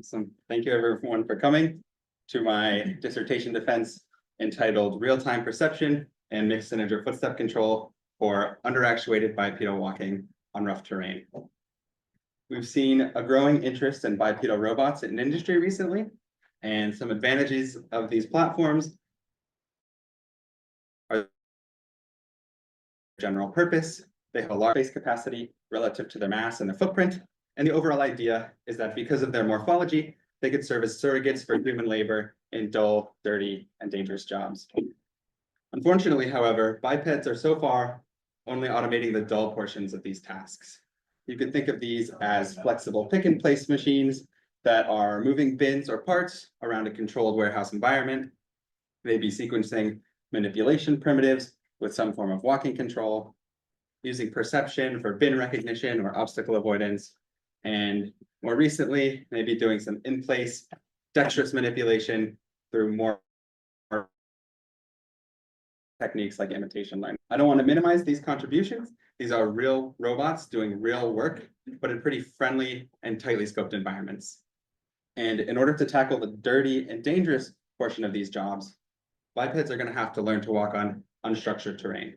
Awesome. Thank you everyone for coming to my dissertation defense entitled Real-Time Perception and Mixed Integer Footstep Control for Underactuated Bipedal Walking on Rough Terrain. We've seen a growing interest in bipedal robots in industry recently, and some advantages of these platforms are general purpose. They have a large space capacity relative to their mass and their footprint. And the overall idea is that because of their morphology, they could serve as surrogates for human labor in dull, dirty, and dangerous jobs. Unfortunately, however, bipeds are so far only automating the dull portions of these tasks. You could think of these as flexible pick-and-place machines that are moving bins or parts around a controlled warehouse environment, maybe sequencing manipulation primitives with some form of walking control, using perception for bin recognition or obstacle avoidance, and more recently, maybe doing some in-place dexterous manipulation through more techniques like imitation learning. I don't want to minimize these contributions. These are real robots doing real work, but in pretty friendly and tightly scoped environments. And in order to tackle the dirty and dangerous portion of these jobs, bipeds are going to have to learn to walk on unstructured terrain.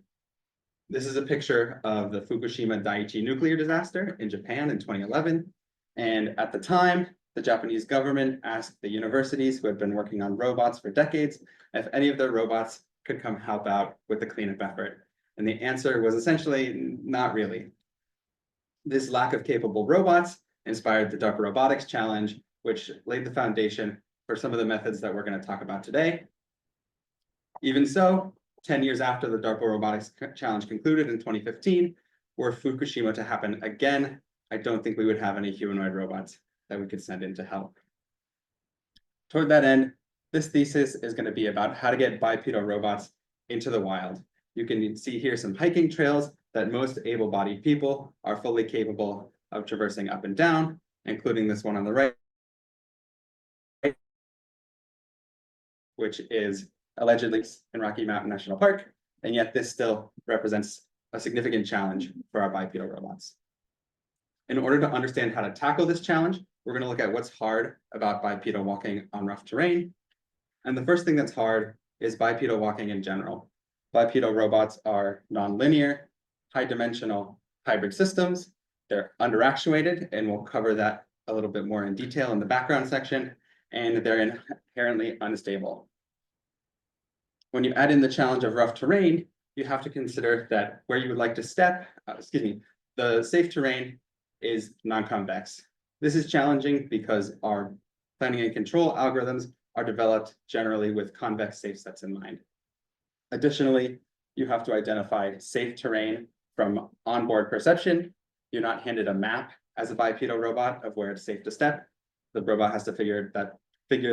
This is a picture of the Fukushima Daiichi nuclear disaster in Japan in 2011. And at the time, the Japanese government asked the universities who had been working on robots for decades if any of their robots could come help out with the cleanup effort. And the answer was essentially not really. This lack of capable robots inspired the DARPA Robotics Challenge, which laid the foundation for some of the methods that we're going to talk about today. Even so, 10 years after the DARPA Robotics Challenge concluded in 2015, were Fukushima to happen again, I don't think we would have any humanoid robots that we could send in to help. Toward that end, this thesis is going to be about how to get bipedal robots into the wild. You can see here some hiking trails that most able-bodied people are fully capable of traversing up and down, including this one on the right, which is allegedly in Rocky Mountain National Park, and yet this still represents a significant challenge for our bipedal robots. In order to understand how to tackle this challenge, we're going to look at what's hard about bipedal walking on rough terrain. And the first thing that's hard is bipedal walking in general. Bipedal robots are nonlinear, high-dimensional hybrid systems. They're underactuated, and we'll cover that a little bit more in detail in the background section, and they're inherently unstable. When you add in the challenge of rough terrain, you have to consider that where you would like to step, the safe terrain is non-convex. This is challenging because our planning and control algorithms are developed generally with convex safe sets in mind. Additionally, you have to identify safe terrain from onboard perception. You're not handed a map as a bipedal robot of where it's safe to step. The robot has to figure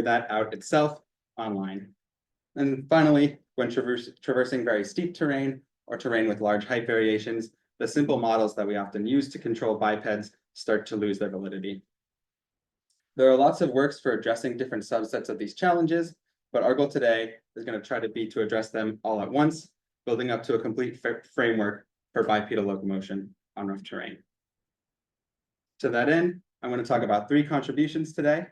that out itself online. And finally, when traversing very steep terrain or terrain with large height variations, the simple models that we often use to control bipeds start to lose their validity. There are lots of works for addressing different subsets of these challenges, but our goal today is going to try to be to address them all at once, building up to a complete framework for bipedal locomotion on rough terrain. To that end, I'm going to talk about 3 contributions today.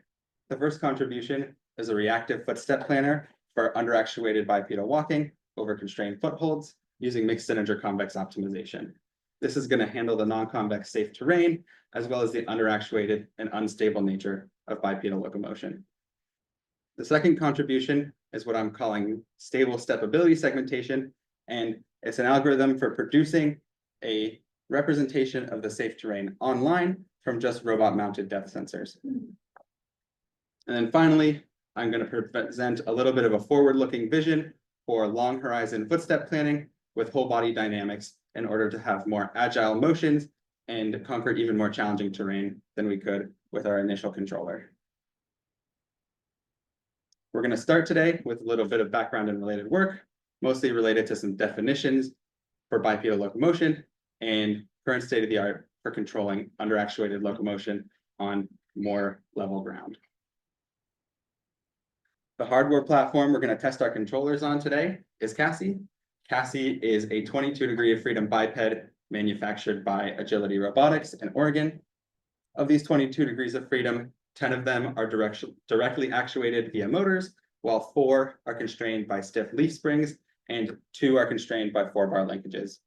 The first contribution is a reactive footstep planner for underactuated bipedal walking over constrained footholds using mixed integer convex optimization. This is going to handle the non-convex safe terrain, as well as the underactuated and unstable nature of bipedal locomotion. The second contribution is what I'm calling stable stepability segmentation, and it's an algorithm for producing a representation of the safe terrain online from just robot-mounted depth sensors. And then finally, I'm going to present a little bit of a forward-looking vision for long horizon footstep planning with whole body dynamics in order to have more agile motions and conquer even more challenging terrain than we could with our initial controller. We're going to start today with a little bit of background and related work, mostly related to some definitions for bipedal locomotion and current state of the art for controlling underactuated locomotion on more level ground. The hardware platform we're going to test our controllers on today is Cassie. Cassie is a 22 degree of freedom biped manufactured by Agility Robotics in Oregon. Of these 22 degrees of freedom, 10 of them are directly actuated via motors, while 4 are constrained by stiff leaf springs, and 2 are constrained by 4-bar linkages.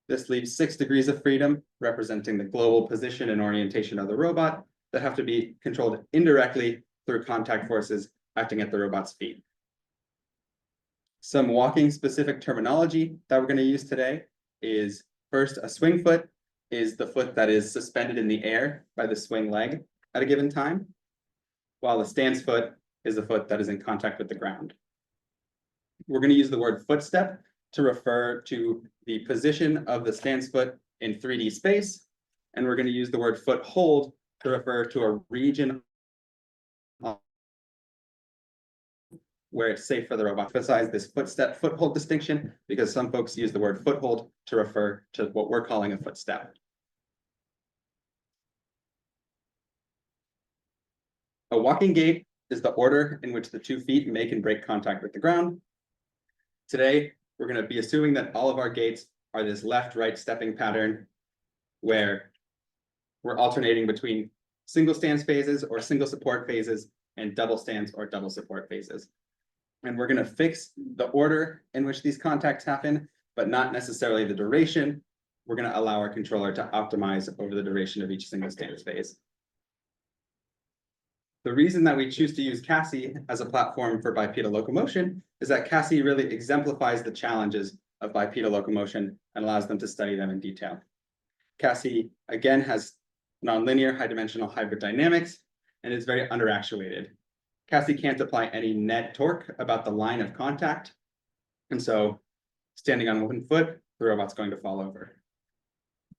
This leaves 6 degrees of freedom, representing the global position and orientation of the robot, that have to be controlled indirectly through contact forces acting at the robot's feet. Some walking specific terminology that we're going to use today is, first, a swing foot is the foot that is suspended in the air by the swing leg at a given time, while a stance foot is the foot that is in contact with the ground. We're going to use the word footstep to refer to the position of the stance foot in 3D space, and we're going to use the word foothold to refer to a region where it's safe for the robot. Emphasize this footstep foothold distinction because some folks use the word foothold to refer to what we're calling a footstep. A walking gait is the order in which the 2 feet make and break contact with the ground. Today, we're going to be assuming that all of our gaits are this left-right stepping pattern where we're alternating between single stance phases or single support phases and double stance or double support phases. And we're going to fix the order in which these contacts happen, but not necessarily the duration. We're going to allow our controller to optimize over the duration of each single stance phase. The reason that we choose to use CASI as a platform for bipedal locomotion is that CASI really exemplifies the challenges of bipedal locomotion and allows them to study them in detail. CASI, again, has nonlinear high-dimensional hybrid dynamics, and it's very underactuated. CASI can't apply any net torque about the line of contact, and so standing on 1 foot, the robot's going to fall over.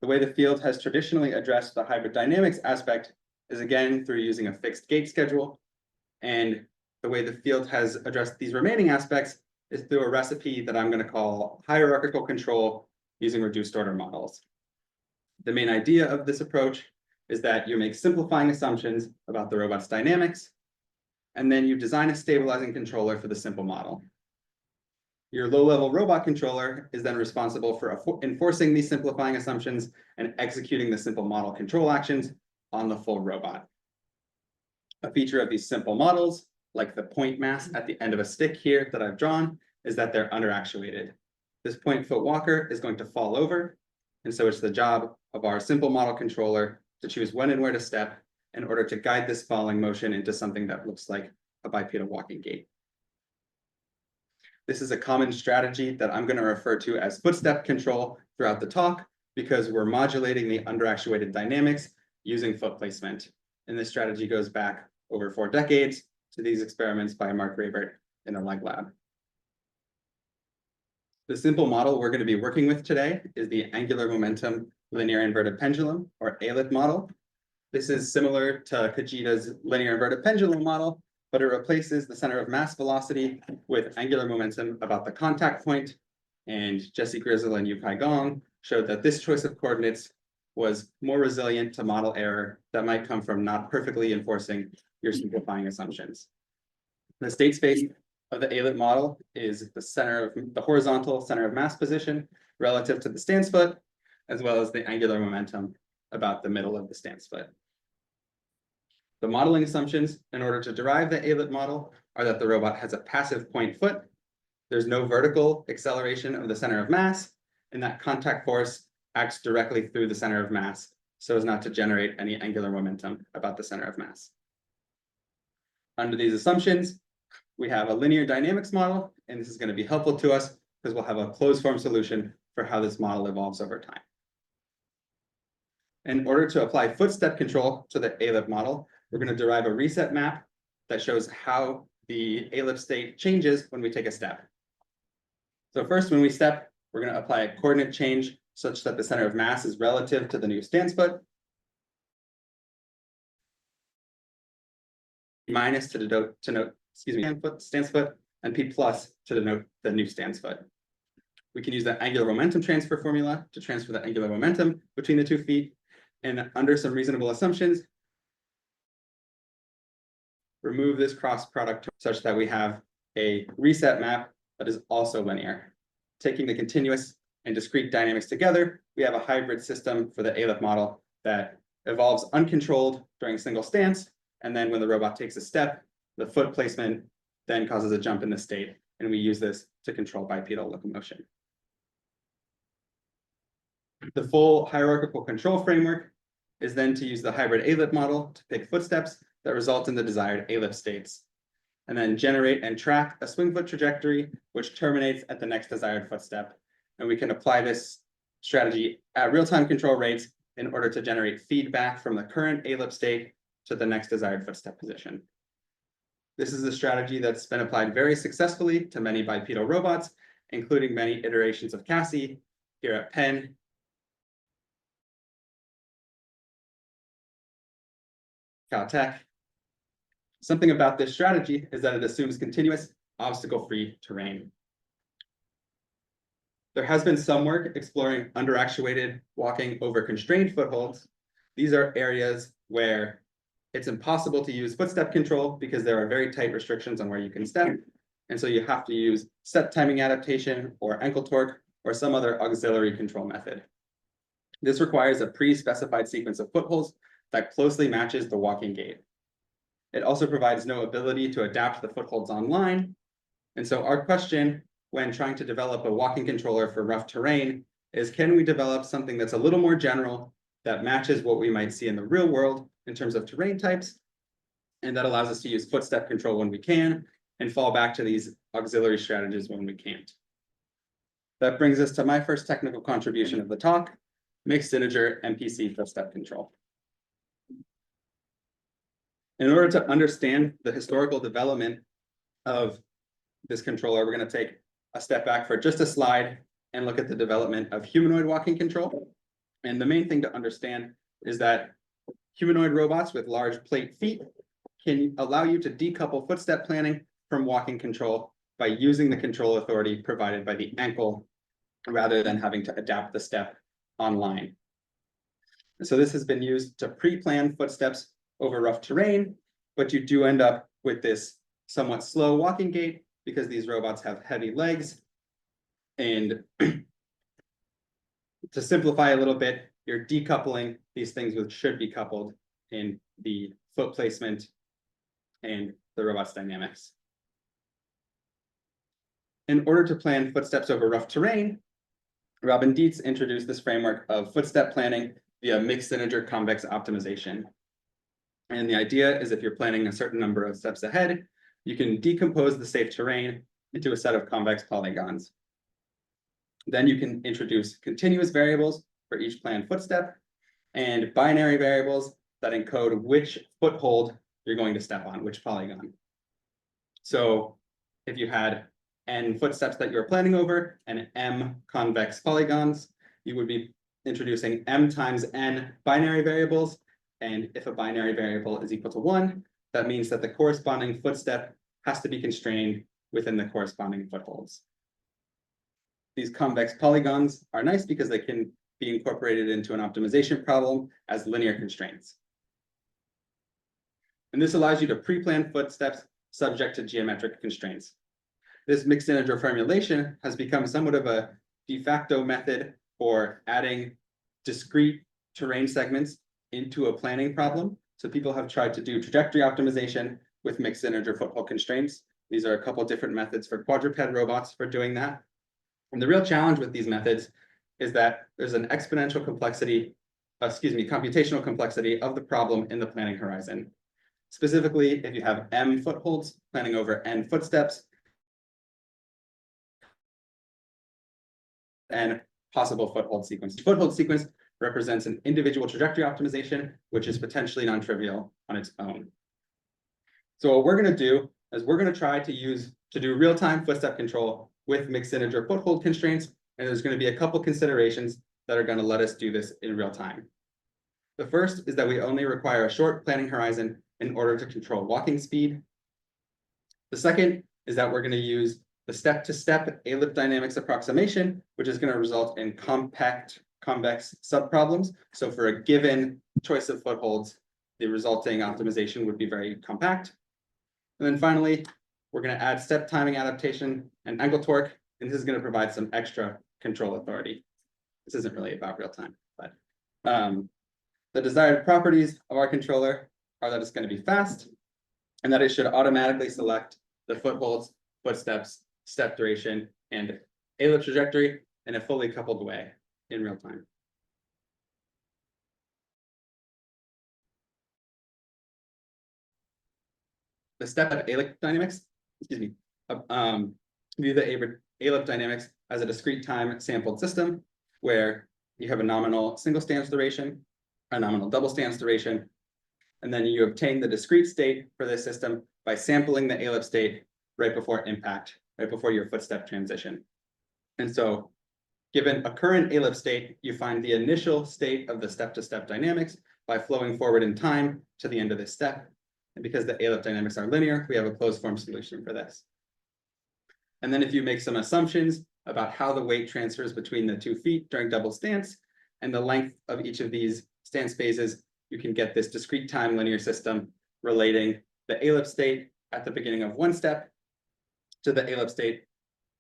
The way the field has traditionally addressed the hybrid dynamics aspect is again through using a fixed gait schedule, and the way the field has addressed these remaining aspects is through a recipe that I'm going to call hierarchical control using reduced order models. The main idea of this approach is that you make simplifying assumptions about the robot's dynamics, and then you design a stabilizing controller for the simple model. Your low-level robot controller is then responsible for enforcing these simplifying assumptions and executing the simple model control actions on the full robot. A feature of these simple models, like the point mass at the end of a stick here that I've drawn, is that they're underactuated. This point foot walker is going to fall over, and so it's the job of our simple model controller to choose when and where to step in order to guide this falling motion into something that looks like a bipedal walking gait. This is a common strategy that I'm going to refer to as footstep control throughout the talk because we're modulating the underactuated dynamics using foot placement. And this strategy goes back over 4 decades to these experiments by Mark Rabert in the leg lab. The simple model we're going to be working with today is the angular momentum linear inverted pendulum, or ALIP model. This is similar to Kajita's linear inverted pendulum model, but it replaces the center of mass velocity with angular momentum about the contact point. And Jesse Grizzle and Yukai Gong showed that this choice of coordinates was more resilient to model error that might come from not perfectly enforcing your simplifying assumptions. The state space of the ALIP model is the horizontal center of mass position relative to the stance foot, as well as the angular momentum about the middle of the stance foot. The modeling assumptions in order to derive the ALIP model are that the robot has a passive point foot, there's no vertical acceleration of the center of mass, and that contact force acts directly through the center of mass so as not to generate any angular momentum about the center of mass. Under these assumptions, we have a linear dynamics model, and this is going to be helpful to us because we'll have a closed form solution for how this model evolves over time. In order to apply footstep control to the ALIP model, we're going to derive a reset map that shows how the ALIP state changes when we take a step. So first, when we step, we're going to apply a coordinate change such that the center of mass is relative to the new stance foot. Minus to denote stance foot, and P plus to denote the new stance foot. We can use the angular momentum transfer formula to transfer the angular momentum between the 2 feet, and under some reasonable assumptions, remove this cross product such that we have a reset map that is also linear. Taking the continuous and discrete dynamics together, we have a hybrid system for the ALIP model that evolves uncontrolled during single stance, And then when the robot takes a step, the foot placement then causes a jump in the state. And we use this to control bipedal locomotion. The full hierarchical control framework is then to use the hybrid ALIP model to pick footsteps that result in the desired ALIP states, and then generate and track a swing foot trajectory, which terminates at the next desired footstep. And we can apply this strategy at real-time control rates in order to generate feedback from the current ALIP state to the next desired footstep position. This is a strategy that's been applied very successfully to many bipedal robots, including many iterations of Cassie here at Penn, Caltech. Something about this strategy is that it assumes continuous, obstacle-free terrain. There has been some work exploring underactuated walking over constrained footholds. These are areas where it's impossible to use footstep control because there are very tight restrictions on where you can step. And so you have to use step timing adaptation or ankle torque or some other auxiliary control method. This requires a pre-specified sequence of footholds that closely matches the walking gait. It also provides no ability to adapt the footholds online. And so our question when trying to develop a walking controller for rough terrain is, can we develop something that's a little more general that matches what we might see in the real world in terms of terrain types, and that allows us to use footstep control when we can and fall back to these auxiliary strategies when we can't. That brings us to my first technical contribution of the talk, mixed integer MPC footstep control. In order to understand the historical development of this controller, we're going to take a step back for just a slide and look at the development of humanoid walking control. And the main thing to understand is that humanoid robots with large plate feet can allow you to decouple footstep planning from walking control by using the control authority provided by the ankle rather than having to adapt the step online. So this has been used to pre-plan footsteps over rough terrain, but you do end up with this somewhat slow walking gait because these robots have heavy legs. And to simplify a little bit, you're decoupling these things which should be coupled in the foot placement and the robot's dynamics. In order to plan footsteps over rough terrain, Robin Dietz introduced this framework of footstep planning via mixed integer convex optimization. And the idea is if you're planning a certain number of steps ahead, you can decompose the safe terrain into a set of convex polygons. Then you can introduce continuous variables for each planned footstep and binary variables that encode which foothold you're going to step on, which polygon. So if you had n footsteps that you're planning over and m convex polygons, you would be introducing m times n binary variables. And if a binary variable is equal to 1, that means that the corresponding footstep has to be constrained within the corresponding footholds. These convex polygons are nice because they can be incorporated into an optimization problem as linear constraints. And this allows you to pre-plan footsteps subject to geometric constraints. This mixed integer formulation has become somewhat of a de facto method for adding discrete terrain segments into a planning problem. So people have tried to do trajectory optimization with mixed integer foothold constraints. These are a couple of different methods for quadruped robots for doing that. And the real challenge with these methods is that there's an exponential complexity, computational complexity of the problem in the planning horizon. Specifically, if you have m footholds planning over n footsteps, and possible foothold sequence. The foothold sequence represents an individual trajectory optimization, which is potentially non-trivial on its own. So what we're going to do is we're going to try to do real-time footstep control with mixed integer foothold constraints, and there's going to be a couple considerations that are going to let us do this in real time. The first is that we only require a short planning horizon in order to control walking speed. The second is that we're going to use the step-to-step ALIP dynamics approximation, which is going to result in compact convex subproblems. So for a given choice of footholds, the resulting optimization would be very compact. And then finally, we're going to add step timing adaptation and ankle torque, and this is going to provide some extra control authority. This isn't really about real time, but the desired properties of our controller are that it's going to be fast, and that it should automatically select the footholds, footsteps, step duration, and ALIP trajectory in a fully coupled way in real time. The step of ALIP dynamics, view the ALIP dynamics as a discrete time sampled system where you have a nominal single stance duration, a nominal double stance duration, and then you obtain the discrete state for this system by sampling the ALIP state right before impact, right before your footstep transition. And so given a current ALIP state, you find the initial state of the step-to-step dynamics by flowing forward in time to the end of this step. And because the ALIP dynamics are linear, we have a closed form solution for this. And then if you make some assumptions about how the weight transfers between the 2 feet during double stance and the length of each of these stance phases, you can get this discrete time linear system relating the ALIP state at the beginning of one step to the ALIP state,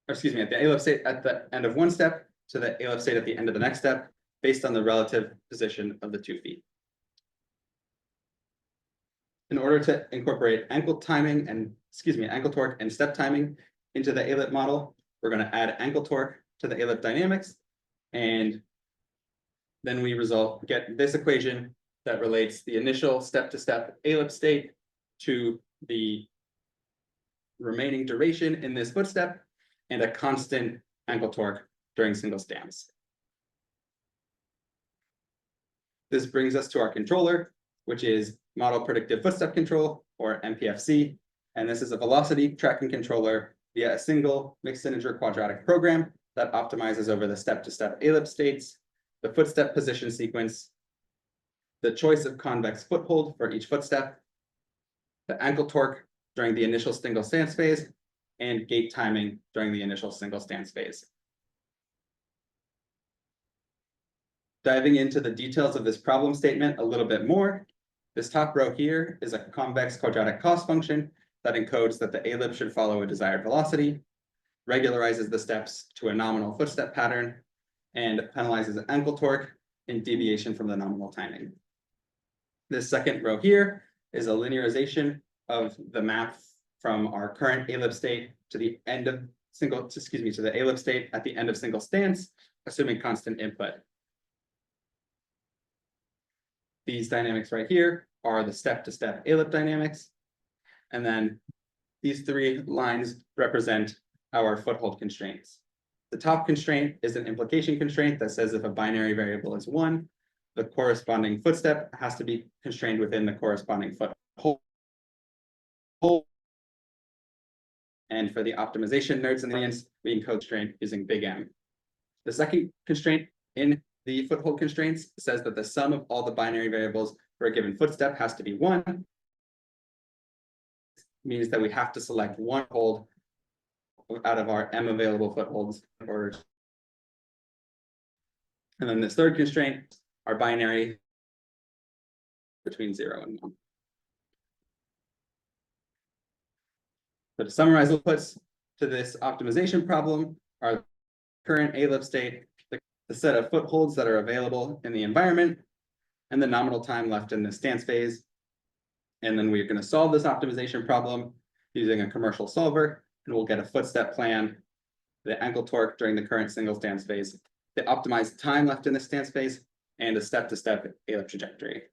or excuse me, at the ALIP state at the end of one step to the ALIP state at the end of the next step, based on the relative position of the 2 feet. In order to incorporate ankle torque and step timing into the ALIP model, we're going to add ankle torque to the ALIP dynamics, and then we get this equation that relates the initial step-to-step ALIP state to the remaining duration in this footstep and a constant ankle torque during single stance. This brings us to our controller, which is Model Predictive Footstep Control, or MPFC, and this is a velocity tracking controller via a single mixed integer quadratic program that optimizes over the step-to-step ALIP states, the footstep position sequence, the choice of convex foothold for each footstep, the ankle torque during the initial single stance phase, and gait timing during the initial single stance phase. Diving into the details of this problem statement a little bit more, this top row here is a convex quadratic cost function that encodes that the ALIP should follow a desired velocity, regularizes the steps to a nominal footstep pattern, and penalizes ankle torque in deviation from the nominal timing. This second row here is a linearization of the map from our current ALIP state to the end of to the ALIP state at the end of single stance, assuming constant input. These dynamics right here are the step-to-step ALIP dynamics. And then these 3 lines represent our foothold constraints. The top constraint is an implication constraint that says if a binary variable is 1, the corresponding footstep has to be constrained within the corresponding foothold. And for the optimization nerds in the audience, we encode constraint using big M. The second constraint in the foothold constraints says that the sum of all the binary variables for a given footstep has to be 1. Means that we have to select one hold out of our M available footholds in order. And then this third constraint are binary between 0 and 1. So to summarize inputs to this optimization problem are current ALIP state, the set of footholds that are available in the environment, and the nominal time left in the stance phase. And then we're going to solve this optimization problem using a commercial solver, and we'll get a footstep plan, the ankle torque during the current single stance phase, the optimized time left in the stance phase, and a step-to-step ALIP trajectory.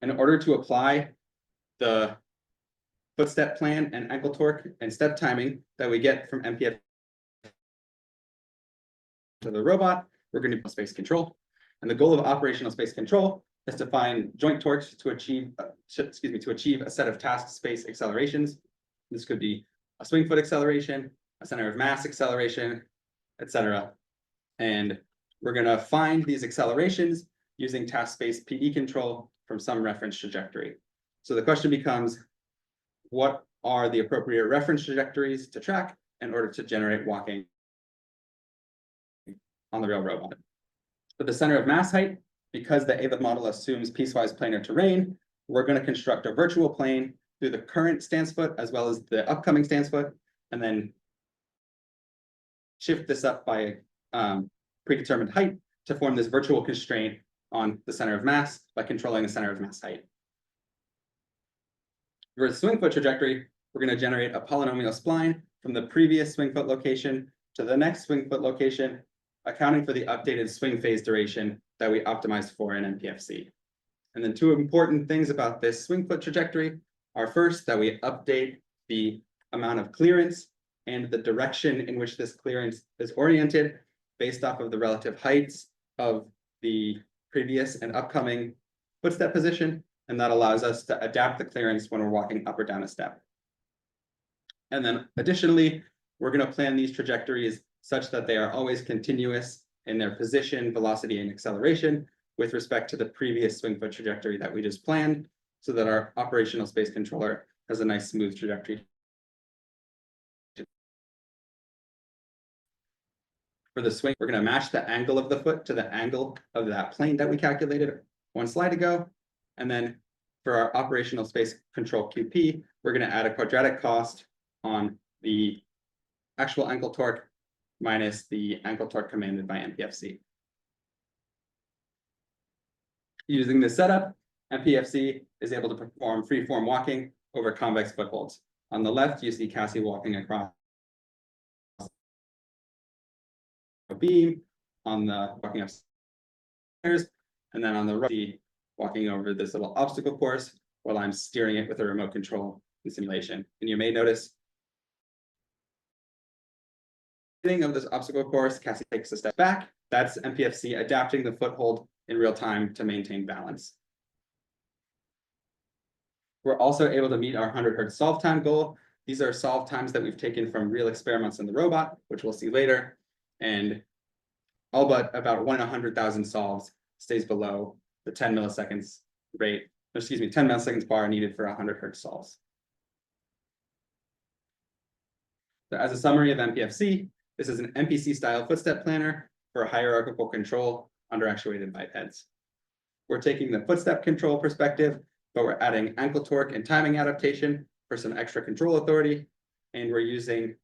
In order to apply the footstep plan and ankle torque and step timing that we get from MPF to the robot, we're going to do space control. And the goal of operational space control is to find joint torques to achieve a set of task space accelerations. This could be a swing foot acceleration, a center of mass acceleration, etc. And we're going to find these accelerations using task space PD control from some reference trajectory. So the question becomes, what are the appropriate reference trajectories to track in order to generate walking on the real robot? For the center of mass height, because the ALIP model assumes piecewise planar terrain, we're going to construct a virtual plane through the current stance foot as well as the upcoming stance foot, and then shift this up by predetermined height to form this virtual constraint on the center of mass by controlling the center of mass height. For the swing foot trajectory, we're going to generate a polynomial spline from the previous swing foot location to the next swing foot location, accounting for the updated swing phase duration that we optimized for in MPFC. And then two important things about this swing foot trajectory are first, that we update the amount of clearance and the direction in which this clearance is oriented based off of the relative heights of the previous and upcoming footstep position. And that allows us to adapt the clearance when we're walking up or down a step. And then additionally, we're going to plan these trajectories such that they are always continuous in their position, velocity, and acceleration with respect to the previous swing foot trajectory that we just planned, so that our operational space controller has a nice smooth trajectory. For the swing, we're going to match the angle of the foot to the angle of that plane that we calculated one slide ago. And then for our operational space control QP, we're going to add a quadratic cost on the actual ankle torque minus the ankle torque commanded by MPFC. Using this setup, MPFC is able to perform free-form walking over convex footholds. On the left, you see Cassie walking across a beam, on the walking upstairs, and then on the right, walking over this little obstacle course while I'm steering it with a remote control in simulation. And you may notice of this obstacle course, Cassie takes a step back. That's MPFC adapting the foothold in real time to maintain balance. We're also able to meet our 100 Hertz solve time goal. These are solve times that we've taken from real experiments in the robot, which we'll see later. And all but about 1 in 100,000 solves stays below the 10 milliseconds rate, 10 milliseconds bar needed for 100 Hertz solves. So as a summary of MPFC, this is an MPC style footstep planner for a hierarchical control underactuated bipeds. We're taking the footstep control perspective, but we're adding ankle torque and timing adaptation for some extra control authority. And we're using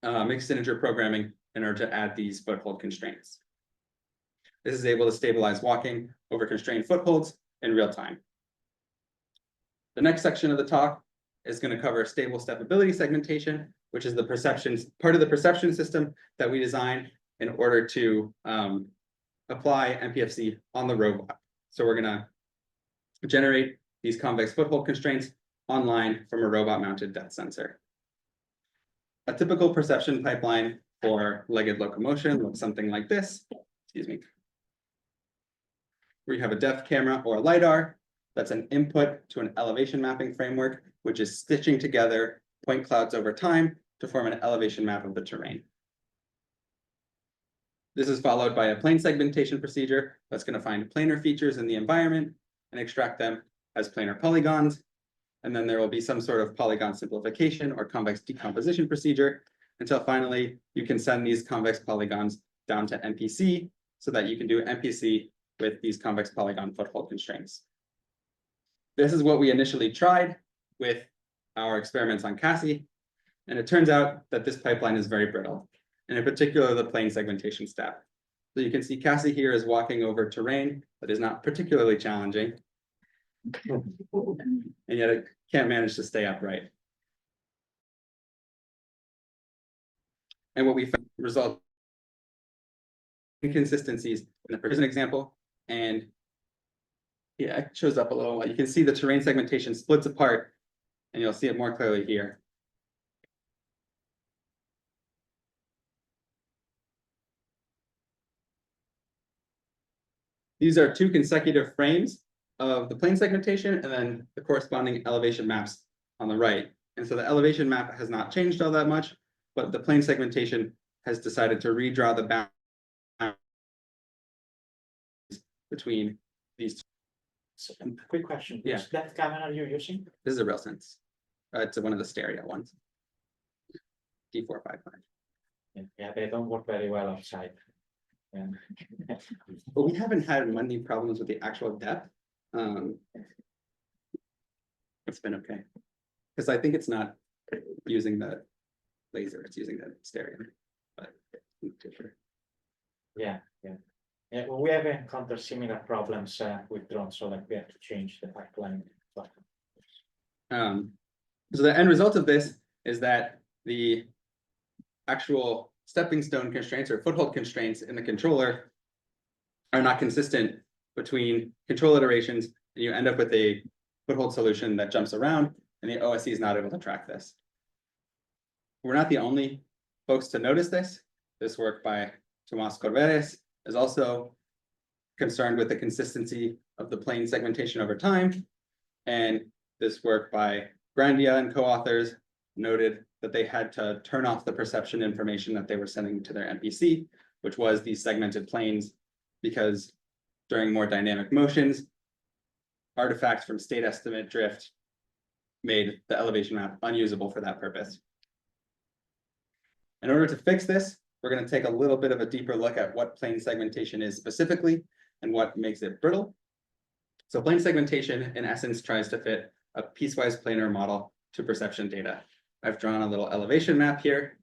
mixed integer programming in order to add these foothold constraints. This is able to stabilize walking over constrained footholds in real time. The next section of the talk is going to cover stable stepability segmentation, which is the part of the perception system that we designed in order to apply MPFC on the robot. So we're going to generate these convex foothold constraints online from a robot-mounted depth sensor. A typical perception pipeline for legged locomotion looks something like this. Excuse me. Where you have a depth camera or a LiDAR that's an input to an elevation mapping framework, which is stitching together point clouds over time to form an elevation map of the terrain. This is followed by a plane segmentation procedure that's going to find planar features in the environment and extract them as planar polygons. And then there will be some sort of polygon simplification or convex decomposition procedure until finally you can send these convex polygons down to MPC so that you can do MPC with these convex polygon foothold constraints. This is what we initially tried with our experiments on Cassie, and it turns out that this pipeline is very brittle, and in particular the plane segmentation step. So you can see Cassie here is walking over terrain that is not particularly challenging, and yet it can't manage to stay upright. And what we found result inconsistencies. Here's an example, and yeah, it shows up a little. You can see the terrain segmentation splits apart, and you'll see it more clearly here. These are two consecutive frames of the plane segmentation and then the corresponding elevation maps on the right. And so the elevation map has not changed all that much, but the plane segmentation has decided to redraw the bounds between these two. So, quick question. Yeah. Which depth camera are you using? This is a real sense. It's one of the stereo ones. D455. Yeah, they don't work very well outside. Yeah. But we haven't had many problems with the actual depth. It's been okay. Because I think it's not using the laser, it's using the stereo. But I'm not too sure. Yeah. Yeah, well, we have encountered similar problems with drones, so like we have to change the pipeline. But So the end result of this is that the actual stepping stone constraints or foothold constraints in the controller are not consistent between control iterations, and you end up with a foothold solution that jumps around, and the OSE is not able to track this. We're not the only folks to notice this. This work by Tomás Corberes is also concerned with the consistency of the plane segmentation over time. And this work by Grandia and co-authors noted that they had to turn off the perception information that they were sending to their MPC, which was these segmented planes, because during more dynamic motions, artifacts from state estimate drift made the elevation map unusable for that purpose. In order to fix this, we're going to take a little bit of a deeper look at what plane segmentation is specifically and what makes it brittle. So plane segmentation, in essence, tries to fit a piecewise planar model to perception data. I've drawn a little elevation map here.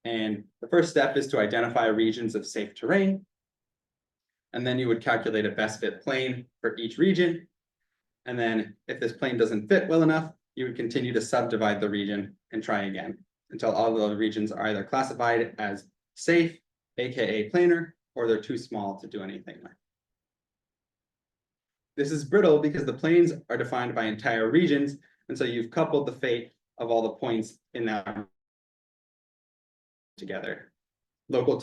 And the first step is to identify regions of safe terrain. And then you would calculate a best fit plane for each region. And then if this plane doesn't fit well enough, you would continue to subdivide the region and try again until all of the regions are either classified as safe, aka planar, or they're too small to do anything with. This is brittle because the planes are defined by entire regions, and so you've coupled the fate of all the points in that together. Local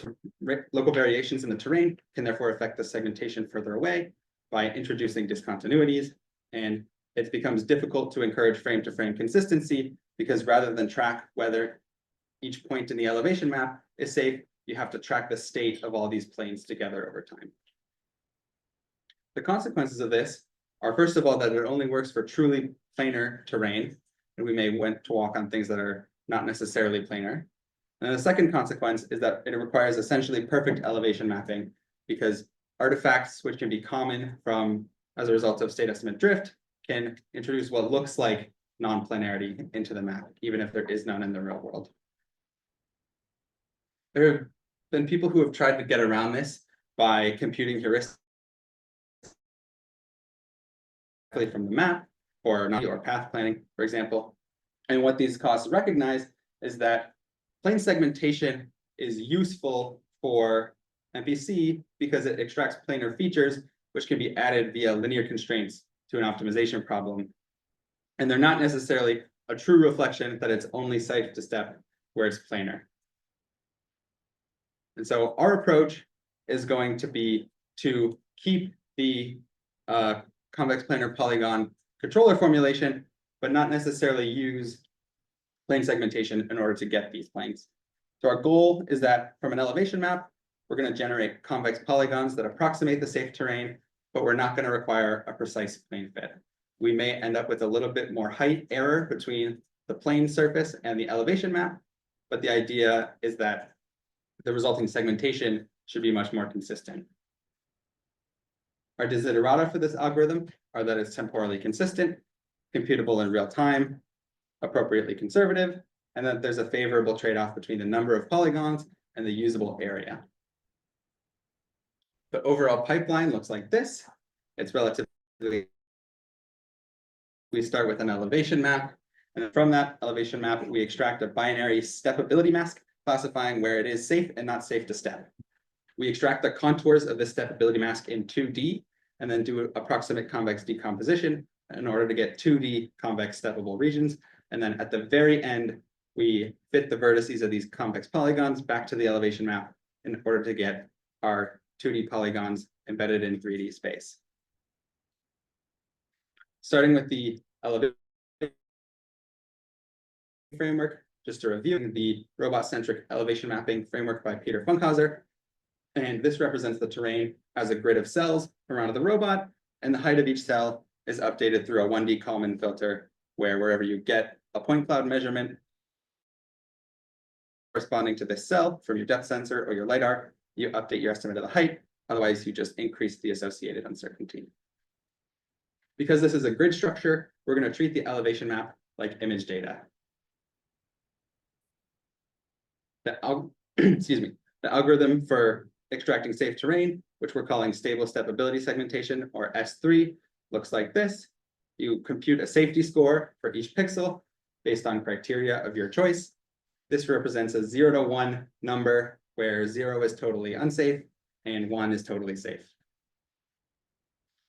variations in the terrain can therefore affect the segmentation further away by introducing discontinuities, and it becomes difficult to encourage frame-to-frame consistency because rather than track whether each point in the elevation map is safe, you have to track the state of all these planes together over time. The consequences of this are, first of all, that it only works for truly planar terrain, and we may want to walk on things that are not necessarily planar. And the second consequence is that it requires essentially perfect elevation mapping, because artifacts which can be common from as a result of state estimate drift can introduce what looks like non-planarity into the map, even if there is none in the real world. There have been people who have tried to get around this by computing heuristics from the map or path planning, for example. And what these costs recognize is that plane segmentation is useful for MPC because it extracts planar features which can be added via linear constraints to an optimization problem. And they're not necessarily a true reflection that it's only safe to step where it's planar. And so our approach is going to be to keep the convex planar polygon controller formulation, but not necessarily use plane segmentation in order to get these planes. So our goal is that from an elevation map, we're going to generate convex polygons that approximate the safe terrain, but we're not going to require a precise plane fit. We may end up with a little bit more height error between the plane surface and the elevation map, but the idea is that the resulting segmentation should be much more consistent. Our desiderata for this algorithm are that it's temporally consistent, computable in real time, appropriately conservative, and that there's a favorable trade-off between the number of polygons and the usable area. The overall pipeline looks like this. It's relatively, we start with an elevation map, and from that elevation map, we extract a binary stepability mask, classifying where it is safe and not safe to step. We extract the contours of the stepability mask in 2D, and then do approximate convex decomposition in order to get 2D convex steppable regions. And then at the very end, we fit the vertices of these convex polygons back to the elevation map in order to get our 2D polygons embedded in 3D space. Starting with the elevation framework, just to review the robot-centric elevation mapping framework by Peter Funkhauser. And this represents the terrain as a grid of cells around the robot, and the height of each cell is updated through a 1D Kalman filter, where wherever you get a point cloud measurement corresponding to this cell from your depth sensor or your LiDAR, you update your estimate of the height. Otherwise, you just increase the associated uncertainty. Because this is a grid structure, we're going to treat the elevation map like image data. Excuse me. The algorithm for extracting safe terrain which we're calling stable stepability segmentation, or S3, looks like this. You compute a safety score for each pixel based on criteria of your choice. This represents a 0 to 1 number where 0 is totally unsafe and 1 is totally safe.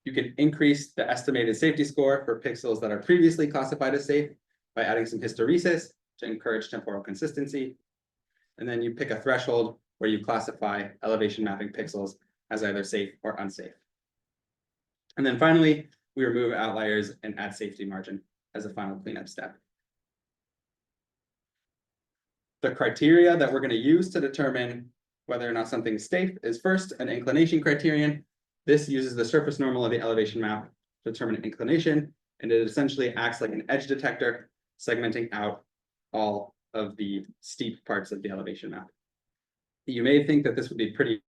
You can increase the estimated safety score for pixels that are previously classified as safe by adding some hysteresis to encourage temporal consistency. And then you pick a threshold where you classify elevation mapping pixels as either safe or unsafe. And then finally, we remove outliers and add safety margin as a final cleanup step. The criteria that we're going to use to determine whether or not something's safe is first an inclination criterion. This uses the surface normal of the elevation map to determine inclination, and it essentially acts like an edge detector, segmenting out all of the steep parts of the elevation map. You may think that this would be pretty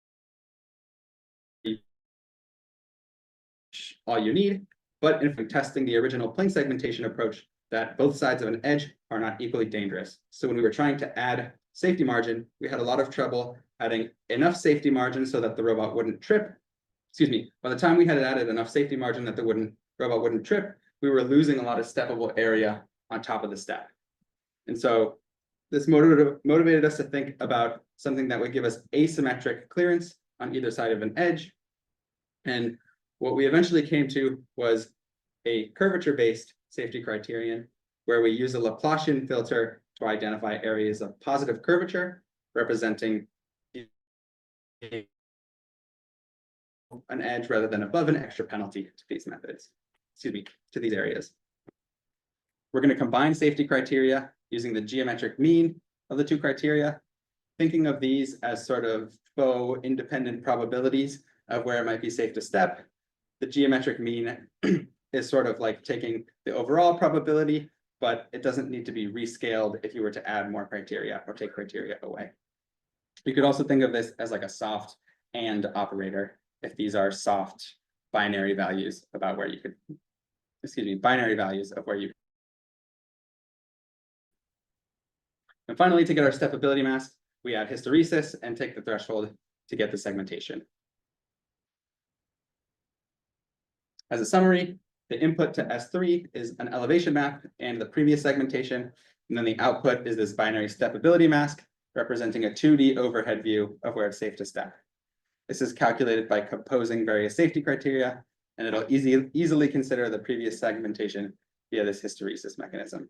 all you need, but in fact, testing the original plane segmentation approach, that both sides of an edge are not equally dangerous. So when we were trying to add safety margin, we had a lot of trouble adding enough safety margin so that the robot wouldn't trip. Excuse me, by the time we had added enough safety margin that the robot wouldn't trip, we were losing a lot of steppable area on top of the step. And so this motivated us to think about something that would give us asymmetric clearance on either side of an edge. And what we eventually came to was a curvature-based safety criterion where we use a Laplacian filter to identify areas of positive curvature, representing an edge rather than above an extra penalty to these methods, to these areas. We're going to combine safety criteria using the geometric mean of the two criteria, thinking of these as sort of faux independent probabilities of where it might be safe to step. The geometric mean is sort of like taking the overall probability, but it doesn't need to be rescaled if you were to add more criteria or take criteria away. You could also think of this as like a soft AND operator if these are soft binary values about where you could, binary values of where you. And finally, to get our stepability mask, we add hysteresis and take the threshold to get the segmentation. As a summary, the input to S3 is an elevation map and the previous segmentation, and then the output is this binary stepability mask representing a 2D overhead view of where it's safe to step. This is calculated by composing various safety criteria, and it'll easily consider the previous segmentation via this hysteresis mechanism.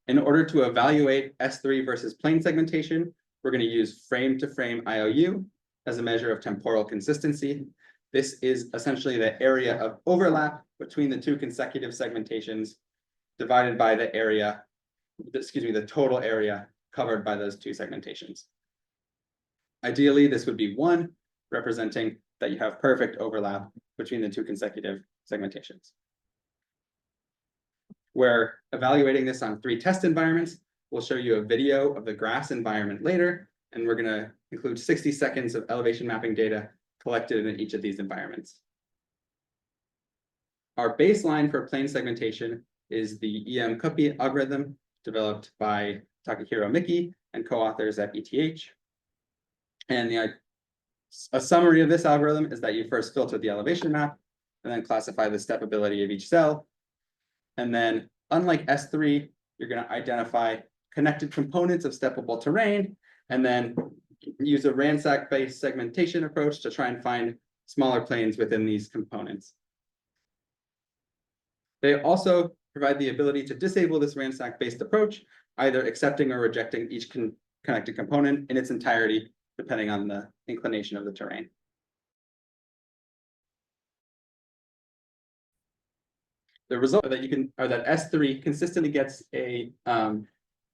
In order to evaluate S3 versus plane segmentation, we're going to use frame-to-frame IOU as a measure of temporal consistency. This is essentially the area of overlap between the two consecutive segmentations divided by the area, the total area covered by those two segmentations. Ideally, this would be 1, representing that you have perfect overlap between the two consecutive segmentations. We're evaluating this on 3 test environments. We'll show you a video of the grass environment later, and we're going to include 60 seconds of elevation mapping data collected in each of these environments. Our baseline for plane segmentation is the EM-Cuppi algorithm developed by Takahiro Miki and co-authors at ETH. And a summary of this algorithm is that you first filter the elevation map and then classify the stepability of each cell. And then, unlike S3, you're going to identify connected components of steppable terrain and then use a ransack-based segmentation approach to try and find smaller planes within these components. They also provide the ability to disable this ransack-based approach, either accepting or rejecting each connected component in its entirety, depending on the inclination of the terrain. The result that that S3 consistently gets a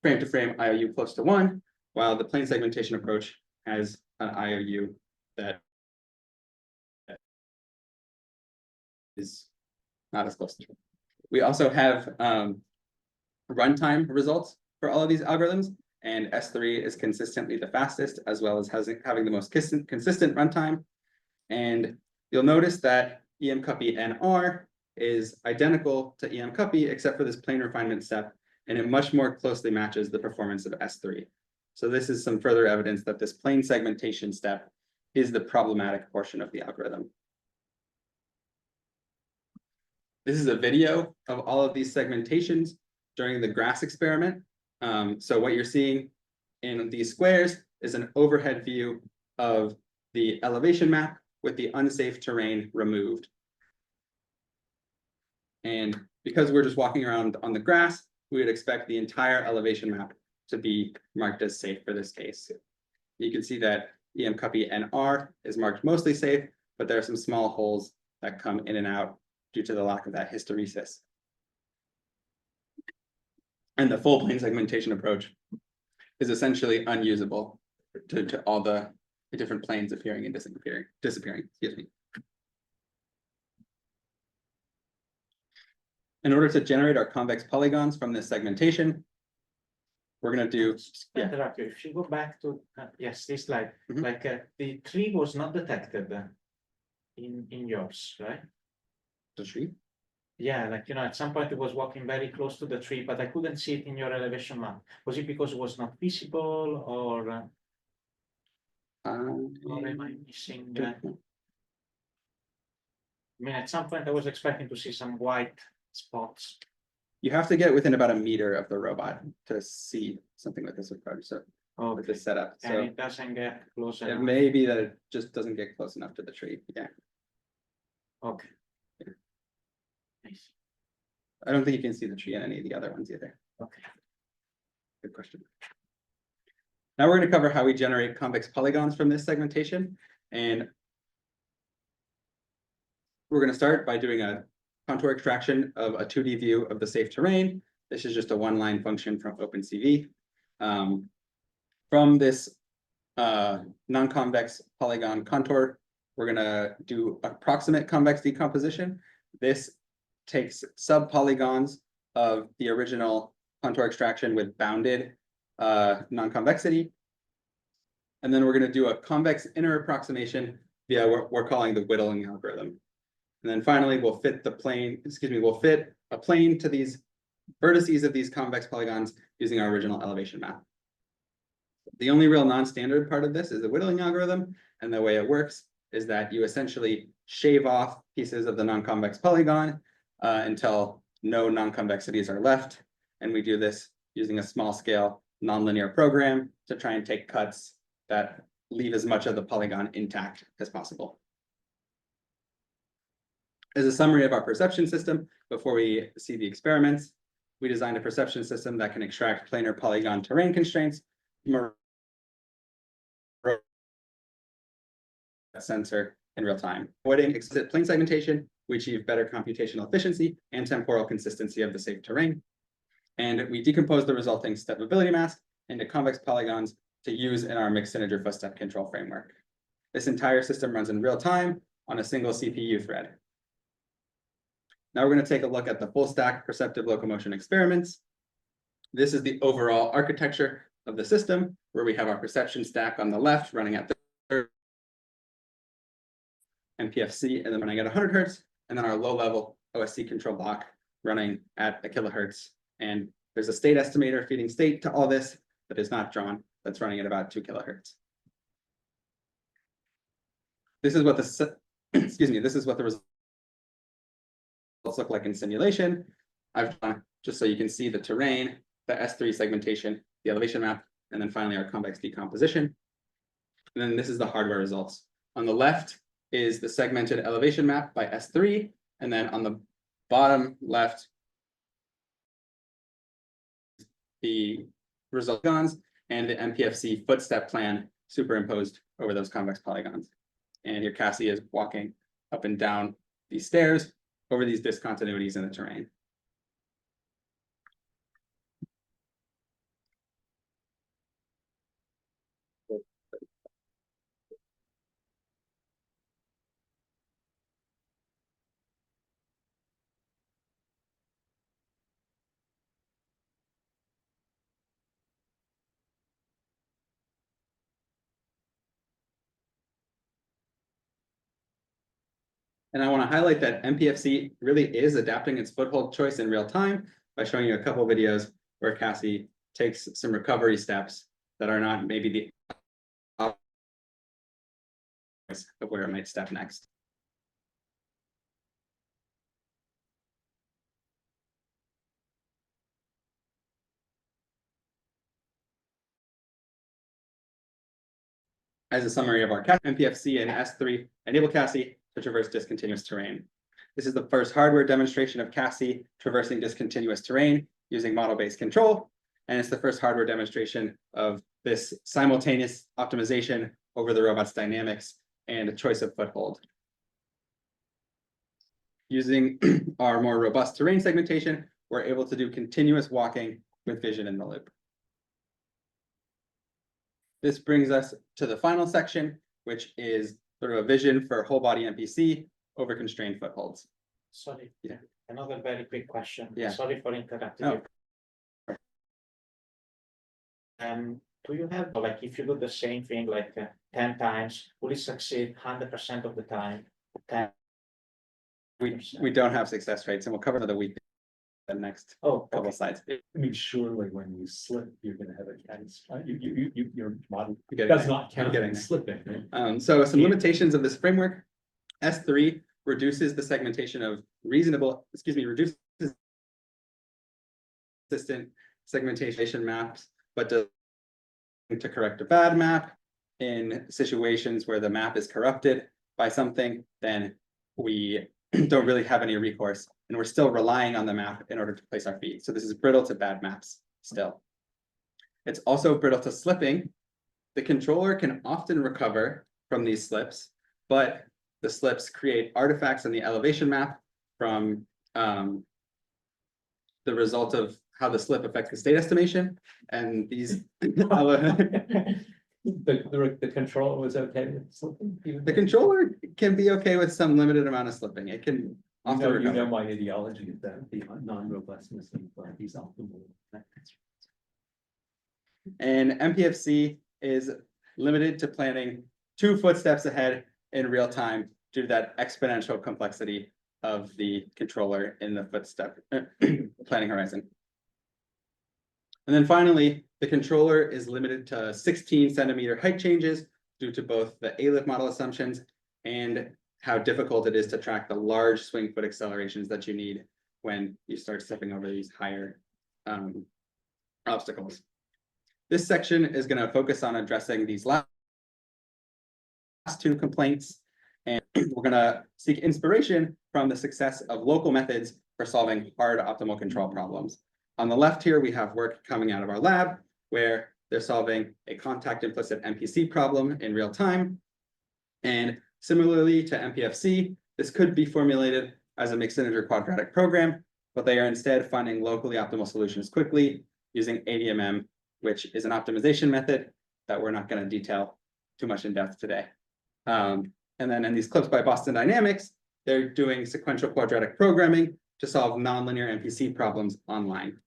frame-to-frame IOU close to 1, while the plane segmentation approach has an IOU that is not as close to 1. We also have runtime results for all of these algorithms, and S3 is consistently the fastest, as well as having the most consistent runtime. And you'll notice that EM-Cuppi NR is identical to EM-Cuppi, except for this plane refinement step, and it much more closely matches the performance of S3. So this is some further evidence that this plane segmentation step is the problematic portion of the algorithm. This is a video of all of these segmentations during the grass experiment. So what you're seeing in these squares is an overhead view of the elevation map with the unsafe terrain removed. And because we're just walking around on the grass, we would expect the entire elevation map to be marked as safe for this case. You can see that EM copy NR is marked mostly safe, but there are some small holes that come in and out due to the lack of that hysteresis. And the full plane segmentation approach is essentially unusable to all the different planes appearing and disappearing, excuse me. In order to generate our convex polygons from this segmentation, we're going to do, Interrupt you. If you go back to yes, this slide, Mhm. like the tree was not detected in yours, right? the tree. Yeah, like at some point it was walking very close to the tree, but I couldn't see it in your elevation map. Was it because it was not visible, or am I missing? I mean, at some point I was expecting to see some white spots. You have to get within about a meter of the robot to see something like this approach. So with this setup, And so it doesn't get close it enough. may be that it just doesn't get close enough to the tree. Yeah, Okay. Nice. I don't think you can see the tree in any of the other ones either. Okay. Good question. Now we're going to cover how we generate convex polygons from this segmentation. And we're going to start by doing a contour extraction of a 2D view of the safe terrain. This is just a one-line function from OpenCV. From this non-convex polygon contour, we're going to do approximate convex decomposition. This takes sub-polygons of the original contour extraction with bounded non-convexity. And then we're going to do a convex inner approximation via what we're calling the whittling algorithm. And then finally, we'll fit we'll fit a plane to these vertices of these convex polygons using our original elevation map. The only real non-standard part of this is the whittling algorithm. And the way it works is that you essentially shave off pieces of the non-convex polygon until no non-convexities are left. And we do this using a small scale nonlinear program to try and take cuts that leave as much of the polygon intact as possible. As a summary of our perception system, before we see the experiments, we designed a perception system that can extract planar polygon terrain constraints from a sensor in real time. Avoiding explicit plane segmentation, we achieve better computational efficiency and temporal consistency of the safe terrain. And we decompose the resulting stepability mask into convex polygons to use in our mixed integer footstep control framework. This entire system runs in real time on a single CPU thread. Now we're going to take a look at the full stack perceptive locomotion experiments. This is the overall architecture of the system, where we have our perception stack on the left running at the MPFC and then running at 100 Hertz, and then our low-level OSC control block running at a kilohertz. And there's a state estimator feeding state to all this that is not drawn, that's running at about 2 kilohertz. This is what the this is what the results look like in simulation. I've done just so you can see the terrain, the S3 segmentation, the elevation map, and then finally our convex decomposition. And then this is the hardware results. On the left is the segmented elevation map by S3, and then on the bottom left, the result polygons and the MPFC footstep plan superimposed over those convex polygons. And here Cassie is walking up and down these stairs over these discontinuities in the terrain. And I want to highlight that MPFC really is adapting its foothold choice in real time by showing you a couple of videos where Cassie takes some recovery steps that are not maybe the of where it might step next. As a summary of our MPFC and S3 enable CASI to traverse discontinuous terrain. This is the first hardware demonstration of CASI traversing discontinuous terrain using model-based control. And it's the first hardware demonstration of this simultaneous optimization over the robot's dynamics and a choice of foothold. Using our more robust terrain segmentation, we're able to do continuous walking with vision in the loop. This brings us to the final section, which is sort of a vision for whole body MPC over constrained footholds. Sorry, Yeah. another very quick question. Yeah. Sorry for interrupting No. you. Do you have, like, if you do the same thing like 10 times, will it succeed 100% of the time? 10%? We don't have success rates, and we'll cover another week in the next Oh, couple okay. slides. I mean, surely when you slip, you're gonna have a cat. Your model You're does getting not there. count You're as getting slipping. there. So some limitations of this framework. S3 reduces the segmentation of reduces consistent segmentation maps, but does to correct a bad map. In situations where the map is corrupted by something, then we don't really have any recourse, and we're still relying on the map in order to place our feet. So this is brittle to bad maps still. It's also brittle to slipping. The controller can often recover from these slips, but the slips create artifacts in the elevation map from the result of how the slip affects the state estimation. And these The controller was okay with slipping? the controller can be okay with some limited amount of slipping. It can often You recover. know my ideology is that the non-robustness of these optimal. And MPFC is limited to planning 2 footsteps ahead in real time due to that exponential complexity of the controller in the footstep planning horizon. And then finally, the controller is limited to 16 centimeter height changes due to both the ALIP model assumptions and how difficult it is to track the large swing foot accelerations that you need when you start stepping over these higher obstacles. This section is going to focus on addressing these last 2 complaints, and we're going to seek inspiration from the success of local methods for solving hard optimal control problems. On the left here, we have work coming out of our lab where they're solving a contact implicit MPC problem in real time. And similarly to MPFC, this could be formulated as a mixed integer quadratic program, but they are instead finding locally optimal solutions quickly using ADMM, which is an optimization method that we're not going to detail too much in depth today. And then in these clips by Boston Dynamics, they're doing sequential quadratic programming to solve nonlinear MPC problems online.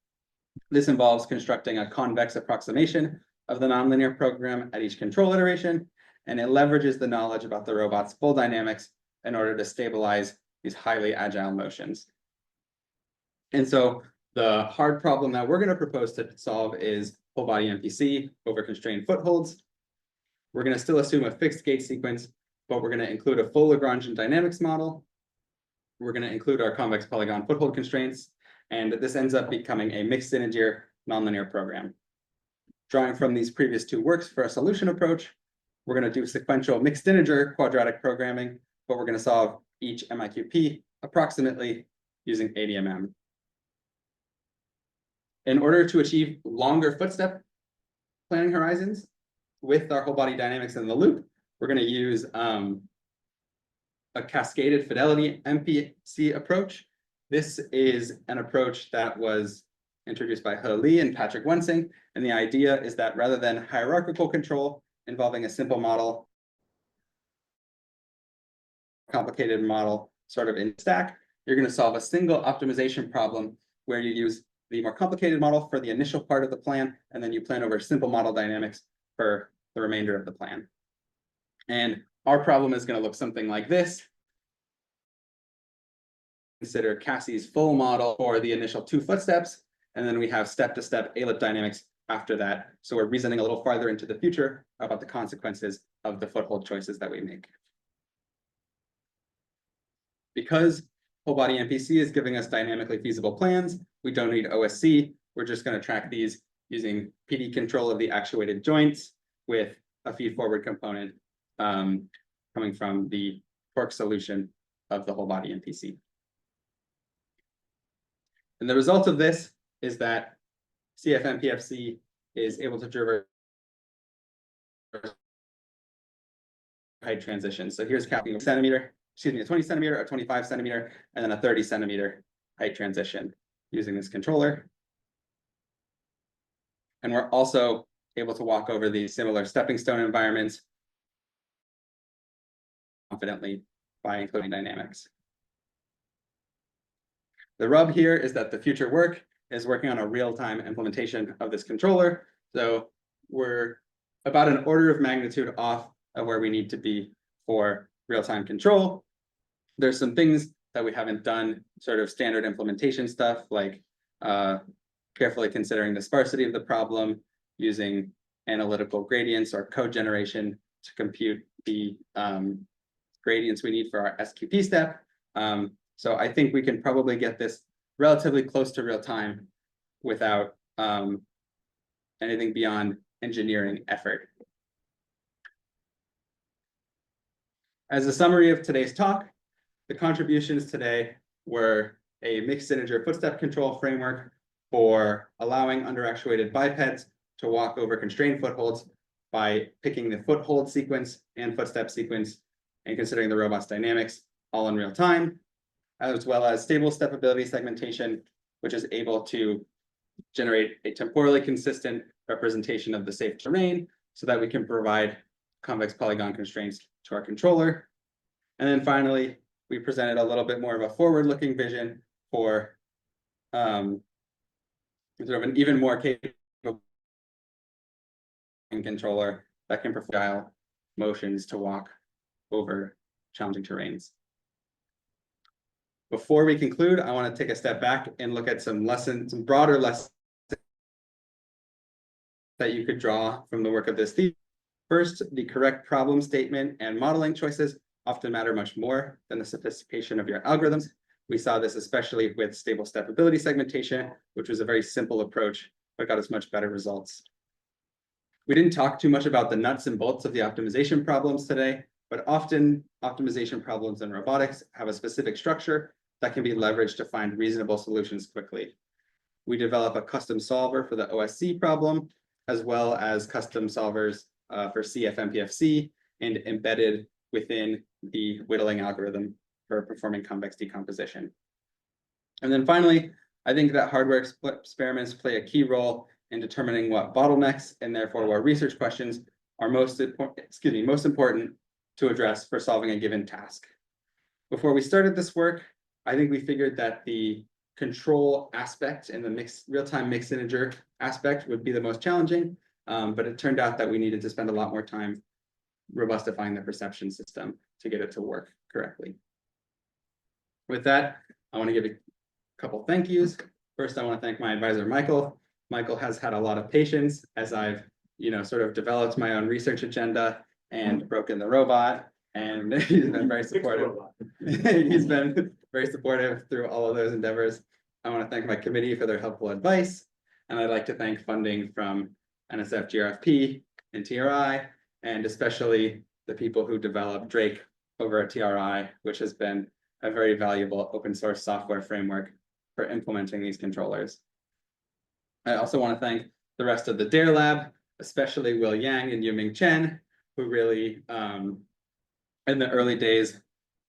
This involves constructing a convex approximation of the nonlinear program at each control iteration, and it leverages the knowledge about the robot's full dynamics in order to stabilize these highly agile motions. And so the hard problem that we're going to propose to solve is whole body MPC over constrained footholds. We're going to still assume a fixed gate sequence, but we're going to include a full Lagrangian dynamics model. We're going to include our convex polygon foothold constraints, and this ends up becoming a mixed integer nonlinear program. Drawing from these previous 2 works for a solution approach, we're going to do sequential mixed integer quadratic programming, but we're going to solve each MIQP approximately using ADMM. In order to achieve longer footstep planning horizons with our whole body dynamics in the loop, we're going to use a Cascaded-fidelity MPC approach. This is an approach that was introduced by He Li and Patrick Wensing, and the idea is that rather than hierarchical control involving a simple model, complicated model sort of in stack, you're going to solve a single optimization problem where you use the more complicated model for the initial part of the plan, and then you plan over simple model dynamics for the remainder of the plan. And our problem is going to look something like this. Consider CASI's full model for the initial 2 footsteps, and then we have step-to-step ALIP dynamics after that. So we're reasoning a little farther into the future about the consequences of the foothold choices that we make. Because whole body MPC is giving us dynamically feasible plans, we don't need OSC. We're just going to track these using PD control of the actuated joints with a feed forward component coming from the torque solution of the whole body MPC. And the result of this is that CF-MPFC is able to traverse height transition. So here's capping a centimeter, excuse me, a 20 centimeter, a 25 centimeter, and then a 30 centimeter height transition using this controller. And we're also able to walk over these similar stepping stone environments confidently by including dynamics. The rub here is that the future work is working on a real-time implementation of this controller. So we're about an order of magnitude off of where we need to be for real-time control. There's some things that we haven't done, sort of standard implementation stuff, like carefully considering the sparsity of the problem, using analytical gradients or code generation to compute the gradients we need for our SQP step. So I think we can probably get this relatively close to real time without anything beyond engineering effort. As a summary of today's talk, the contributions today were a mixed integer footstep control framework for allowing underactuated bipeds to walk over constrained footholds by picking the foothold sequence and footstep sequence and considering the robot's dynamics all in real time, as well as stable stepability segmentation, which is able to generate a temporally consistent representation of the safe terrain so that we can provide convex polygon constraints to our controller. And then finally, we presented a little bit more of a forward-looking vision for sort of an even more capable controller that can perform motions to walk over challenging terrains. Before we conclude, I want to take a step back and look at some lessons, some broader lessons that you could draw from the work of this thesis. First, the correct problem statement and modeling choices often matter much more than the sophistication of your algorithms. We saw this especially with stable stepability segmentation, which was a very simple approach, but got us much better results. We didn't talk too much about the nuts and bolts of the optimization problems today, but often optimization problems in robotics have a specific structure that can be leveraged to find reasonable solutions quickly. We develop a custom solver for the OSC problem, as well as custom solvers for CF-MPFC and embedded within the whittling algorithm for performing convex decomposition. And then finally, I think that hardware experiments play a key role in determining what bottlenecks and therefore what research questions are most important to address for solving a given task. Before we started this work, I think we figured that the control aspect and the real-time mixed integer aspect would be the most challenging, but it turned out that we needed to spend a lot more time robustifying the perception system to get it to work correctly. With that, I want to give a couple thank yous. First, I want to thank my advisor, Michael. Michael has had a lot of patience as I've, sort of developed my own research agenda and broken the robot, and he's been very supportive. He's been very supportive through all of those endeavors. I want to thank my committee for their helpful advice, and I'd like to thank funding from NSF GRFP and TRI, and especially the people who developed Drake over at TRI, which has been a very valuable open source software framework for implementing these controllers. I also want to thank the rest of the DARE lab, especially Will Yang and Yuming Chen, who really, in the early days,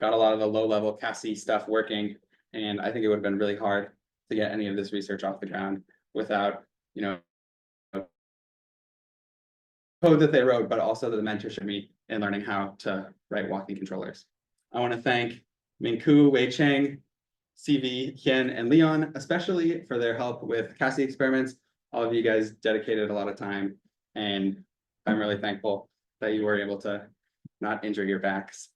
got a lot of the low-level CASI stuff working. And I think it would have been really hard to get any of this research off the ground without, code that they wrote, but also the mentorship me in learning how to write walking controllers. I want to thank Mingku, Wei Cheng, CV, Hien, and Leon, especially for their help with CASI experiments. All of you guys dedicated a lot of time, and I'm really thankful that you were able to not injure your backs.